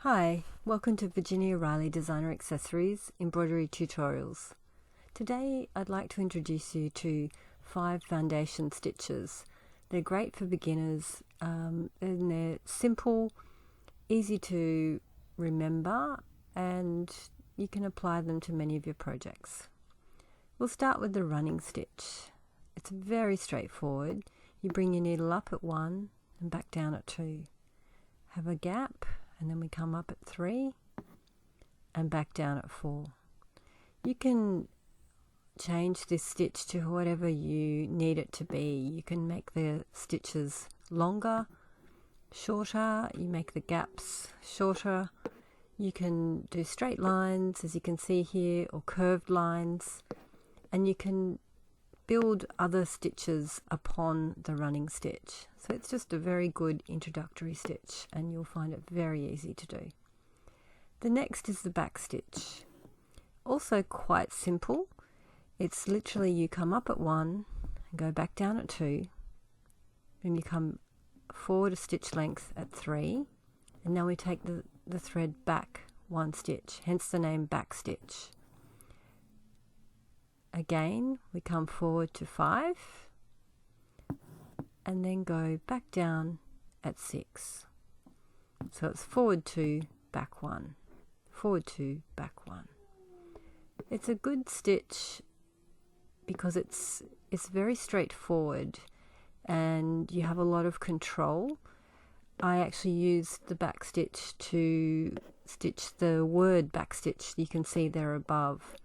Hi, welcome to Virginia Riley Designer Accessories Embroidery Tutorials. Today I'd like to introduce you to 5 foundation stitches. They're great for beginners and they're simple, easy to remember, and you can apply them to many of your projects. We'll start with the running stitch. It's very straightforward. You bring your needle up at 1 and back down at 2. Have a gap, and then we come up at 3 and back down at 4. You can change this stitch to whatever you need it to be. You can make the stitches longer, shorter, you make the gaps shorter. You can do straight lines, as you can see here, or curved lines, and you can build other stitches upon the running stitch. So it's just a very good introductory stitch, and you'll find it very easy to do. The next is the back stitch. Also quite simple. It's literally you come up at 1 and go back down at 2, then you come forward a stitch length at 3, and now we take the thread back 1 stitch, hence the name back stitch. Again, we come forward to 5 and then go back down at 6. So it's forward 2, back 1, forward 2, back 1. It's a good stitch because it's very straightforward and you have a lot of control. I actually used the back stitch to stitch the word back stitch you can see there above.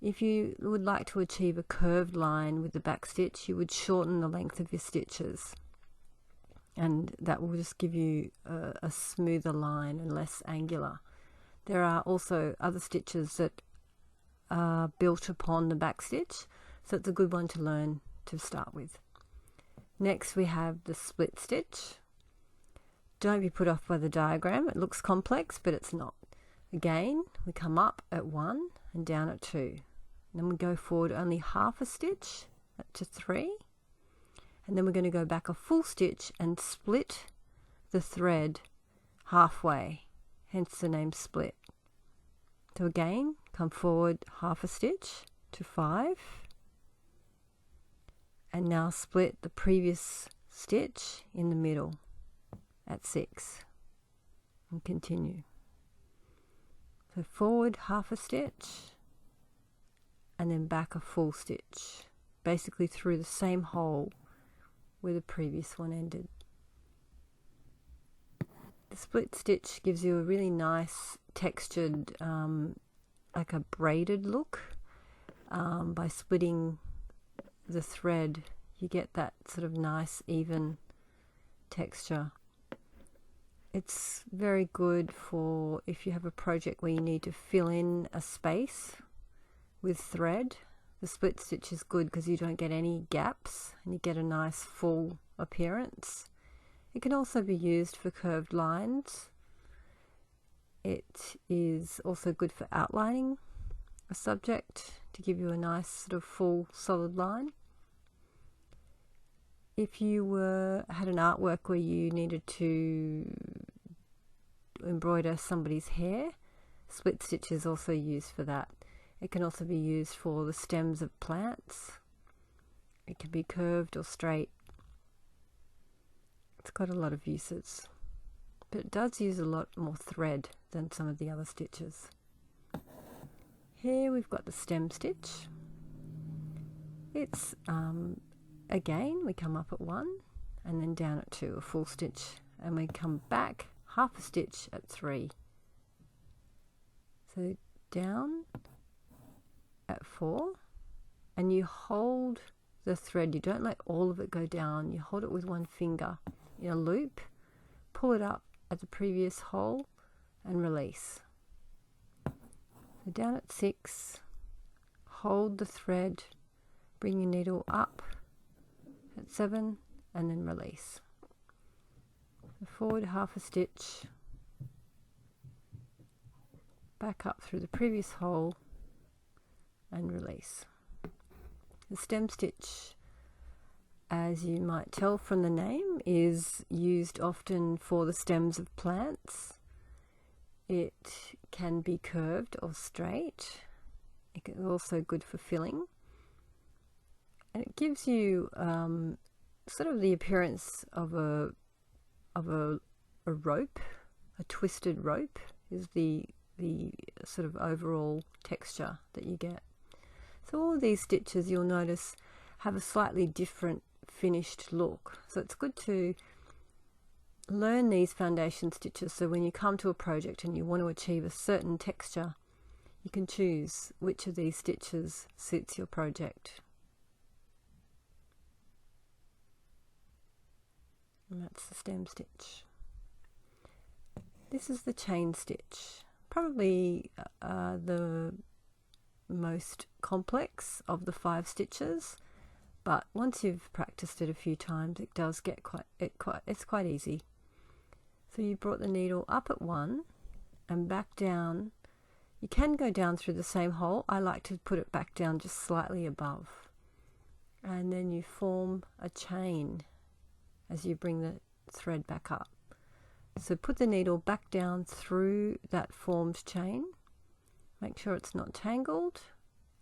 If you would like to achieve a curved line with the back stitch, you would shorten the length of your stitches, and that will just give you a smoother line and less angular. There are also other stitches that are built upon the back stitch, so it's a good one to learn to start with. Next we have the split stitch. Don't be put off by the diagram. It looks complex, but it's not. Again, we come up at 1 and down at 2. Then we go forward only half a stitch to 3, and then we're going to go back a full stitch and split the thread halfway, hence the name split. So again, come forward half a stitch to 5, and now split the previous stitch in the middle at 6 and continue. So forward half a stitch and then back a full stitch, basically through the same hole where the previous one ended. The split stitch gives you a really nice textured, like a braided look. By splitting the thread, you get that sort of nice even texture. It's very good for if you have a project where you need to fill in a space with thread. The split stitch is good because you don't get any gaps and you get a nice full appearance. It can also be used for curved lines. It is also good for outlining a subject to give you a nice sort of full solid line. If you had an artwork where you needed to embroider somebody's hair, split stitch is also used for that. It can also be used for the stems of plants. It can be curved or straight. It's got a lot of uses, but it does use a lot more thread than some of the other stitches. Here we've got the stem stitch. It's again, we come up at 1 and then down at 2, a full stitch, and we come back half a stitch at 3. So down at 4, and you hold the thread. You don't let all of it go down. You hold it with one finger in a loop, pull it up at the previous hole and release. So down at 6, hold the thread, bring your needle up at 7 and then release. So forward half a stitch, back up through the previous hole and release. The stem stitch, as you might tell from the name, is used often for the stems of plants. It can be curved or straight. It is also good for filling. And it gives you sort of the appearance of a rope. A twisted rope is the sort of overall texture that you get. So all of these stitches, you'll notice, have a slightly different finished look. So it's good to learn these foundation stitches, so when you come to a project and you want to achieve a certain texture, you can choose which of these stitches suits your project. And that's the stem stitch. This is the chain stitch, probably the most complex of the 5 stitches, but once you've practiced it a few times, it does get it's quite easy. So you brought the needle up at 1 and back down. You can go down through the same hole. I like to put it back down just slightly above, and then you form a chain as you bring the thread back up. So put the needle back down through that formed chain. Make sure it's not tangled.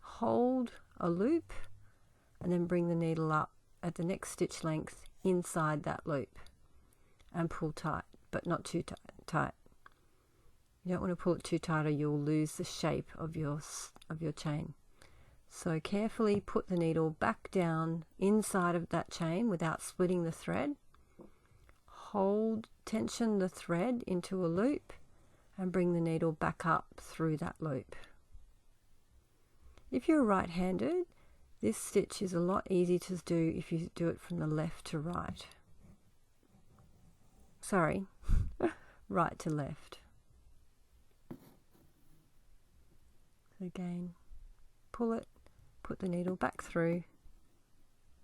Hold a loop and then bring the needle up at the next stitch length inside that loop and pull tight, but not too tight. You don't want to pull it too tight or you'll lose the shape of your chain. So carefully put the needle back down inside of that chain without splitting the thread. Tension the thread into a loop and bring the needle back up through that loop. If you're right-handed, this stitch is a lot easier to do if you do it from the left to right. Sorry, right to left. So again, pull it, put the needle back through,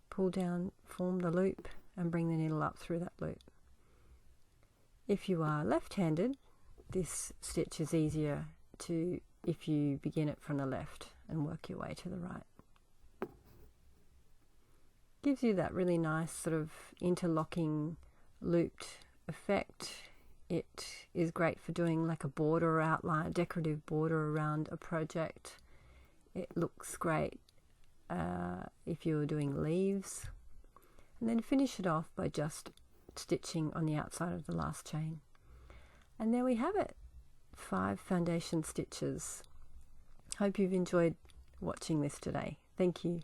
pull down, form the loop and bring the needle up through that loop. If you are left-handed, this stitch is easier to if you begin it from the left and work your way to the right. Gives you that really nice sort of interlocking looped effect. It is great for doing like a border outline, a decorative border around a project. It looks great if you're doing leaves. And then finish it off by just stitching on the outside of the last chain. And there we have it, 5 foundation stitches. Hope you've enjoyed watching this today. Thank you.